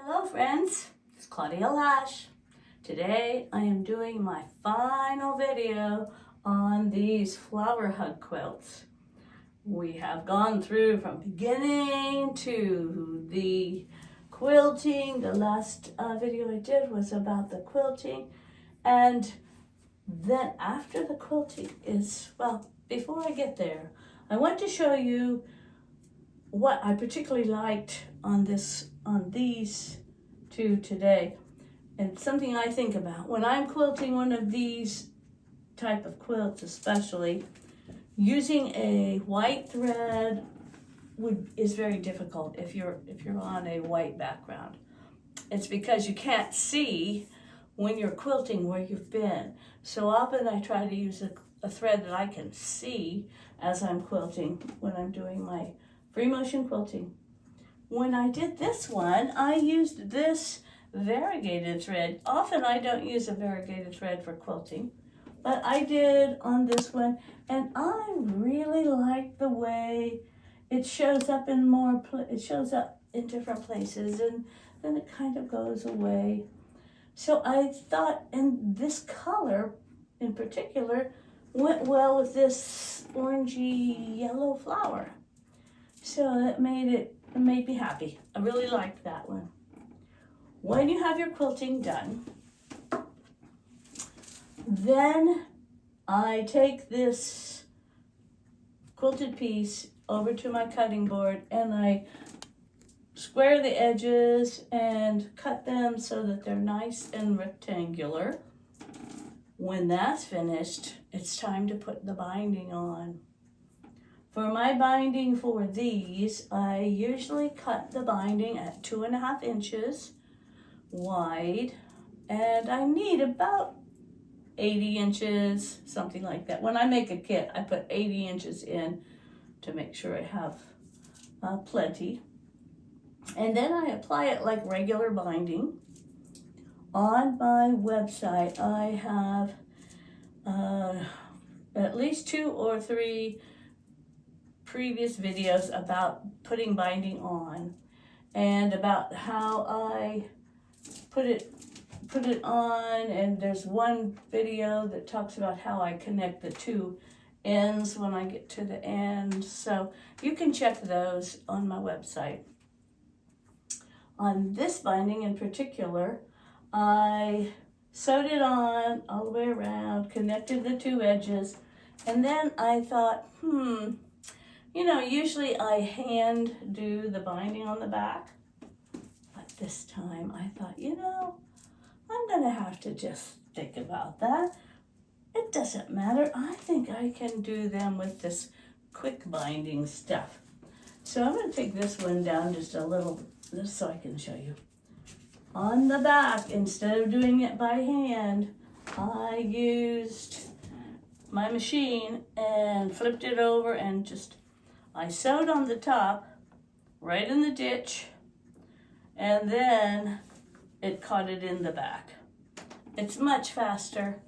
Hello friends, it's Claudia Lash. Today I am doing my final video on these flower hug quilts. We have gone through from beginning to the quilting. The last video I did was about the quilting, and then after the quilting is, well, before I get there, I want to show you what I particularly liked on these two today, and something I think about when I'm quilting one of these type of quilts, especially using a white thread is very difficult if you're on a white background. It's because you can't see when you're quilting where you've been. So often I try to use a thread that I can see as I'm quilting when I'm doing my free motion quilting. When I did this one, I used this variegated thread. Often I don't use a variegated thread for quilting, but I did on this one, and I really like the way it shows up in different places, and then it kind of goes away. So I thought, and this color in particular went well with this orangey yellow flower. So it made me happy. I really liked that one. When you have your quilting done, then I take this quilted piece over to my cutting board and I square the edges and cut them so that they're nice and rectangular. When that's finished, it's time to put the binding on. For my binding for these, I usually cut the binding at 2.5 inches wide, and I need about 80 inches, something like that. When I make a kit, I put 80 inches in to make sure I have plenty. And then I apply it like regular binding. On my website, I have at least 2 or 3 previous videos about putting binding on and about how I put it on, and there's one video that talks about how I connect the 2 ends when I get to the end, so you can check those on my website. On this binding in particular, I sewed it on all the way around, connected the 2 edges, and then I thought, usually I hand do the binding on the back, but this time I thought, I'm gonna have to just think about that. It doesn't matter. I think I can do them with this quick binding stuff. So I'm gonna take this one down just a little, just so I can show you. On the back, instead of doing it by hand, I used my machine and flipped it over and I sewed on the top, right in the ditch, and then it caught it in the back. It's much faster,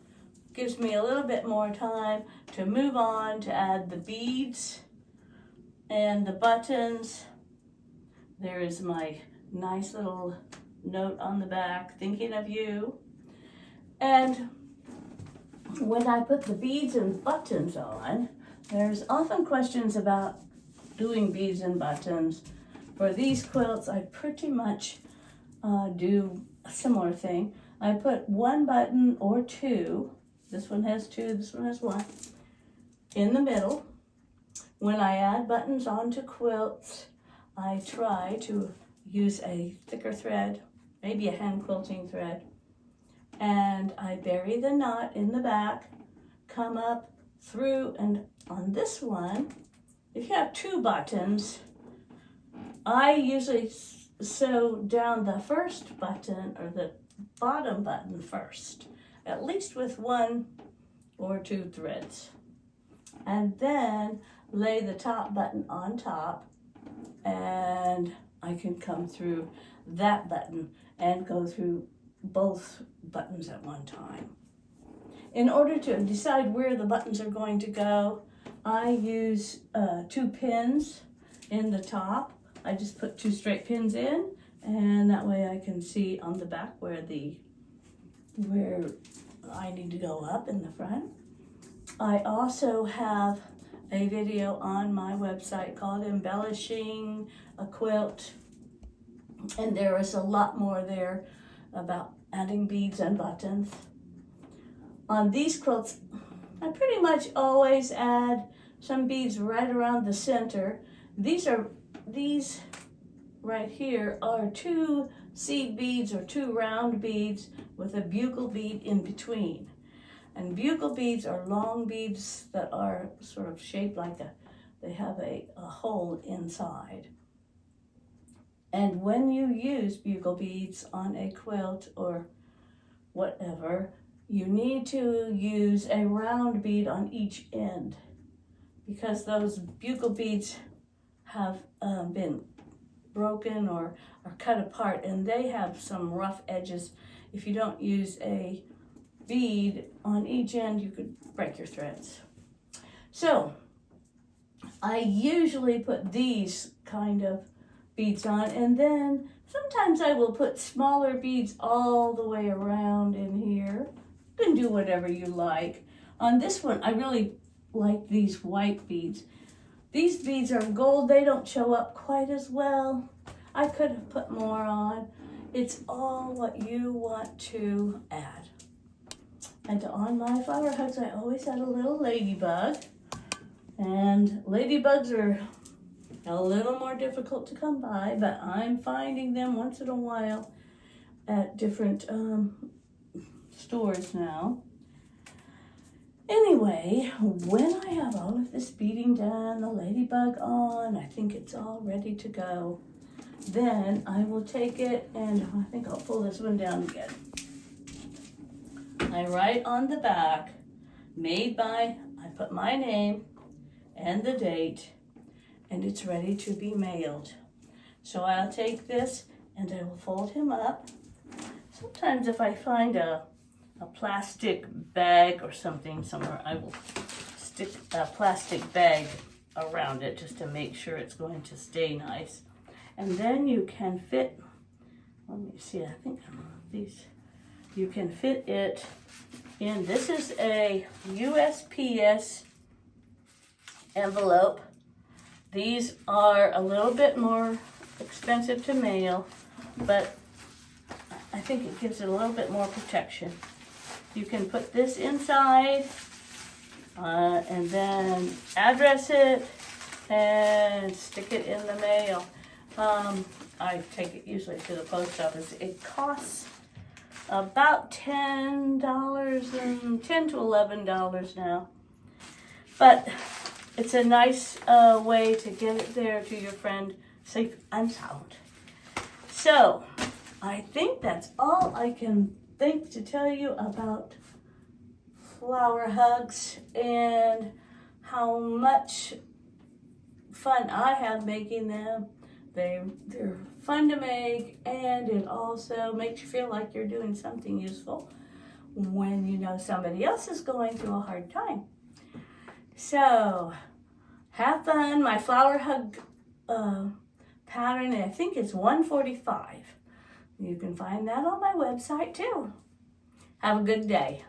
gives me a little bit more time to move on to add the beads and the buttons. There is my nice little note on the back, thinking of you. And when I put the beads and buttons on, there's often questions about doing beads and buttons. For these quilts, I pretty much do a similar thing. I put 1 button or 2, this one has 2, this one has 1, in the middle. When I add buttons onto quilts, I try to use a thicker thread, maybe a hand quilting thread, and I bury the knot in the back, come up through, and on this one, if you have 2 buttons, I usually sew down the first button or the bottom button first, at least with 1 or 2 threads, and then lay the top button on top, and I can come through that button and go through both buttons at one time. In order to decide where the buttons are going to go, I use 2 pins in the top. I just put 2 straight pins in, And that way I can see on the back where I need to go up in the front. I also have a video on my website called Embellishing a Quilt. And there is a lot more there about adding beads and buttons. On these quilts, I pretty much always add some beads right around the center. These right here are 2 seed beads or 2 round beads with a bugle bead in between. And bugle beads are long beads that are sort of shaped like they have a hole inside. And when you use bugle beads on a quilt or whatever, you need to use a round bead on each end because those bugle beads have been broken or cut apart, and they have some rough edges. If you don't use a bead on each end, you could break your threads. So I usually put these kind of beads on, and then sometimes I will put smaller beads all the way around in here. You can do whatever you like. On this one, I really like these white beads. These beads are gold. They don't show up quite as well. I could have put more on. It's all what you want to add. And on my flower hugs, I always had a little ladybug. And ladybugs are a little more difficult to come by, but I'm finding them once in a while at different stores now. Anyway, when I have all of this beading done, the ladybug on, I think it's all ready to go. Then I will take it, and I think I'll pull this one down again. I write on the back, made by, I put my name and the date, and it's ready to be mailed. So I'll take this and I will fold him up. Sometimes if I find a plastic bag or something somewhere, I will stick a plastic bag around it just to make sure it's going to stay nice. And then you can fit, let me see, I think these, you can fit it in. This is a USPS envelope. These are a little bit more expensive to mail, but I think it gives it a little bit more protection. You can put this inside and then address it and stick it in the mail. I take it usually to the post office. It costs about $10 and $10 to $11 now, but it's a nice way to get it there to your friend safe and sound. So I think that's all I can think to tell you about flower hugs and how much fun I have making them. They're fun to make, and it also makes you feel like you're doing something useful when you know somebody else is going through a hard time. So have fun. My flower hug pattern, I think it's 145. You can find that on my website too. Have a good day.